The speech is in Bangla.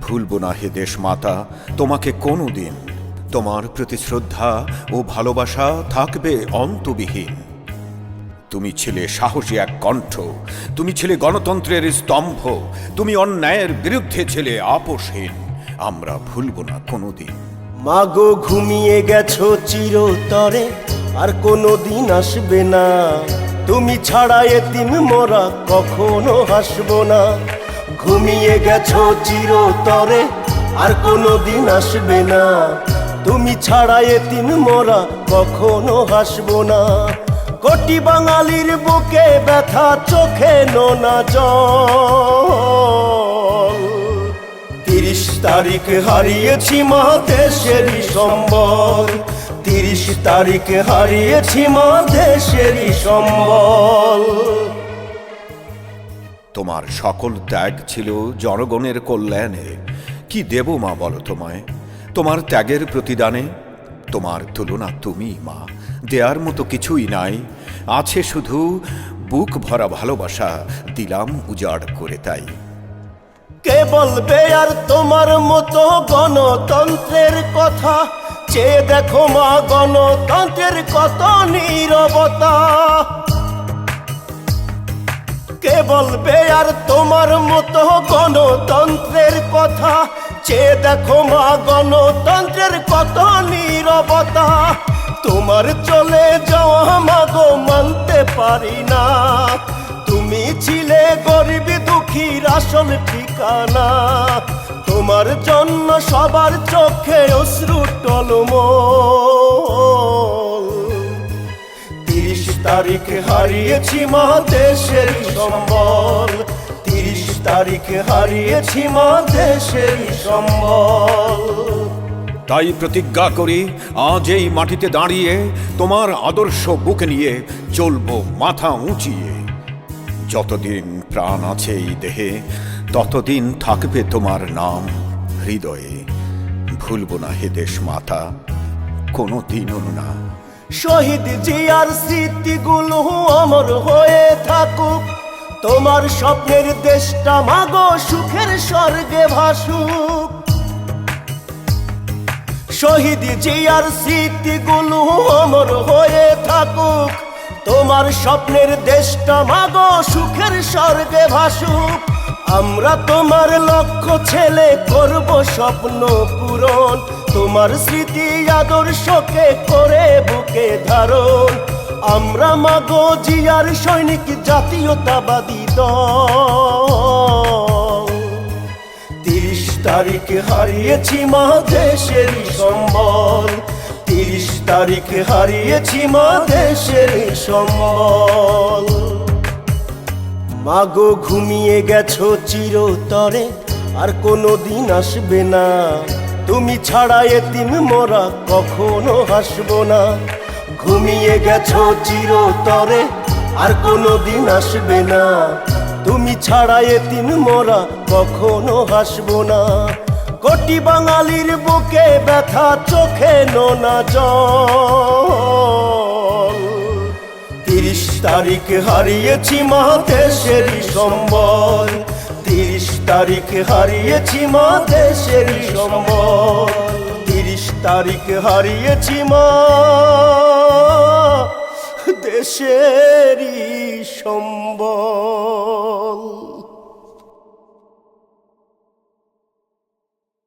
ভুলব না হে দেশ মাতা তোমাকে কোনোদিন। তোমার প্রতি শ্রদ্ধা ও ভালোবাসা থাকবে অন্তবিহীন। তুমি ছিলে সাহসী এক কণ্ঠ, তুমি ছিলে গণতন্ত্রের স্তম্ভ, তুমি অন্যায়ের বিরুদ্ধে ছিলে আপোষহীন। আমরা ভুলব না কোনোদিন। মাগো ঘুমিয়ে গেছো চিরতরে, আর কোনোদিন আসবে না। তুমি ছাড়া এতিম মোরা কখনো হাসবো না। ঘুমিয়ে গেছো চিরতরে, আর কোনোদিন আসবে না। তুমি ছাড়া এতিম মোরা কখনো হাসবো না। কোটি বাঙালির বুকে ব্যথা, চোখে নোনা জল। 30 তারিখে হারিয়েছি মা দেশেরই সম্বল। 30 তারিখে হারিয়েছি মা দেশেরই সম্বল। তোমার সকল ত্যাগ ছিল জনগণের কল্যাণে। কি দেব মা বলো তোমায় তোমার ত্যাগের প্রতিদানে? তোমার তুলনা তুমি মা, দেয়ার মতো কিছুই নাই। আছে শুধু বুক ভরা ভালোবাসা, দিলাম উজাড় করে তাই। কে বলবে আর তোমার মতো গণতন্ত্রের কথা? চেয়ে দেখো মা গণতন্ত্রের কত নীরবতা। কে বলবে আর তোমার মতো গণতন্ত্রের কথা? চেয়ে দেখো মা গণতন্ত্রের কত নীরবতা। তোমার চলে যাওয়া মাগো মানতে পারি না। তুমি ছিলে গরিব দুঃখীর আসল ঠিকানা। তোমার জন্য সবার চোখে অশ্রু টলমল। 30 তারিখে হারিয়েছি মা দেশের সম্বল। 30 তারিখে হারিয়েছি মা দেশের সম্বল। তাই প্রতিজ্ঞা করি আজ এই মাটিতে দাঁড়িয়ে, তোমার আদর্শ বুকে নিয়ে চলবো মাথা উঁচিয়ে। যতদিন প্রাণ আছে এই দেহে, ততদিন থাকবে তোমার নাম হৃদয়ে। ভুলব না হে দেশ মাতা কোনোদিনও না। শহীদ জিয়ার স্মৃতিগুলো অমর হয়ে থাকুক। তোমার স্বপ্নের দেশটা মাগো সুখের স্বর্গে ভাসুক। শহীদ জিয়ার স্মৃতিগুলো অমর হয়ে থাকুক। তোমার স্বপ্নের দেশটা মাগো সুখের স্বর্গে ভাসুক। আমরা তোমার লক্ষ্য ছেলে করব স্বপ্ন পূরণ। তোমার স্মৃতি আদর্শকে করে বুকে ধারণ। আমরা মাগো জিয়ার সৈনিক জাতীয়তাবাদী দল। 30 তারিখে হারিয়েছি মা দেশেরই সম্বল। 30 তারিখে হারিয়েছি মা দেশেরই সম্বল। মাগো ঘুমিয়ে গেছো চিরতরে, আর কোনোদিন আসবে না। তুমি ছাড়া এতিম মোরা কখনো হাসবো না। ঘুমিয়ে গেছো চিরতরে, আর কোনোদিন আসবে না। তুমি ছাড়া এতিম মোরা কখনো হাসবো না। কোটি বাঙালির বুকে ব্যথা, চোখে নোনা জল। 30 তারিখে হারিয়েছি মা দেশেরই সম্বল। 30 তারিখে হারিয়েছি মা দেশেরই সম্বল। 30 তারিখে হারিয়েছি মা দেশেরই সম্বল।